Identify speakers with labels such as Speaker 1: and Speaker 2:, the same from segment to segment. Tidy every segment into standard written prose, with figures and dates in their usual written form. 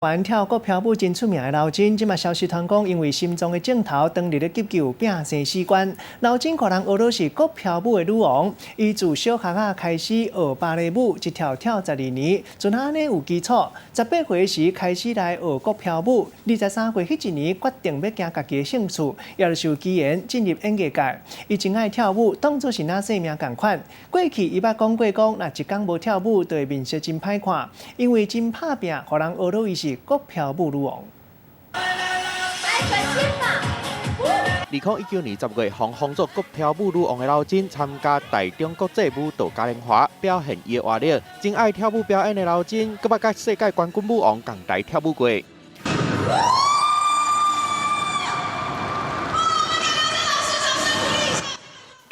Speaker 1: 玩跳国漂舞真出名的刘真，即马消息传讲，因为心脏的镜头当日咧急救病生死关。刘真可人学到是国漂舞的女王，伊自小学开始学芭蕾舞，一跳跳12年，阵安尼有基础。18岁时开始来学国漂舞，23岁迄一年决定要行家己的兴趣，也就受机缘进入演艺界。伊真爱跳舞，当作是那生命共款。过去伊捌讲过讲，若一天无跳舞，就会面色真歹看，因为真拍拼，互人学到伊是。国漂舞女王。
Speaker 2: 2019年10月，封作国漂舞女王的刘真参加台中国际舞蹈嘉年华，表现伊的活力。真爱跳舞表演的刘真，佮捌甲世界冠军舞王共台跳舞过。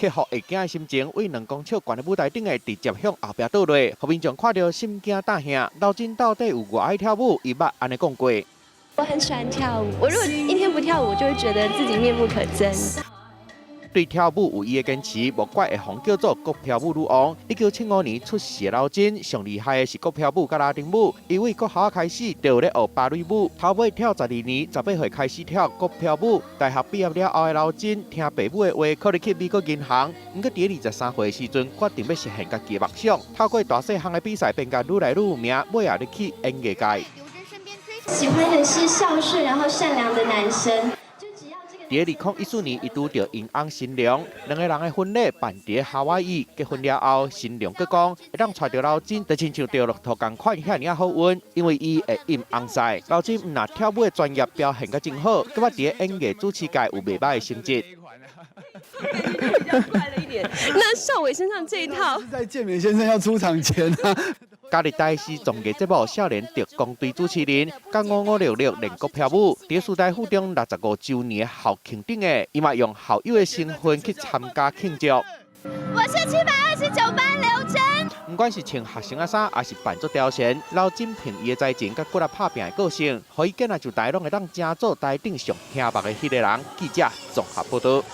Speaker 2: 克服会惊的心情，为2公尺悬的舞台顶的直接向后壁倒落，互民众看到心惊胆吓。刘真到底有偌爱跳舞？伊捌安尼讲过。
Speaker 3: 我很喜欢跳舞，我如果一天不跳舞，就会觉得自己面目可憎。
Speaker 2: 对跳舞有伊的坚持，无怪会红叫做国漂舞女王。1975年出世的刘真，上厉害的是国漂舞甲拉丁舞。因为国校开始就咧学芭蕾舞，头尾跳12年，18岁开始跳国漂舞。大学毕业了后的刘真，听爸母的话，考虑去美国银行。不过伫23岁的时阵，决定要实现家己的梦想，透过大细项的比赛，变甲愈来愈有名，尾也入去演艺界。
Speaker 3: 喜欢的是孝顺然后善良的男生。
Speaker 2: 伫2014年，伊拄到因翁新娘，2个人的婚礼办伫夏威夷。结婚了后，新娘佫讲会当娶到刘真，就亲像着骆驼共款遐尔好运，因为伊会应翁婿。刘真毋但跳舞的专业表现佫真好，佫捌伫演艺主持界有袂歹的成绩。
Speaker 3: 那少伟身上这一套，
Speaker 4: 在健美先生要出场前啊。
Speaker 2: 嘉义台视综艺节目《少年特工队》主持人，甲5566练国漂舞，伫师大附中65周年校庆顶的，伊嘛用校友的身份去参加庆祝。
Speaker 3: 我是729班刘真。
Speaker 2: 不管是穿学生的衫，还是扮作刁神，刘真凭伊的才情甲骨力拍拼的个性，互伊见来就台拢会当正做台顶上听目的迄个人。记者综合报道。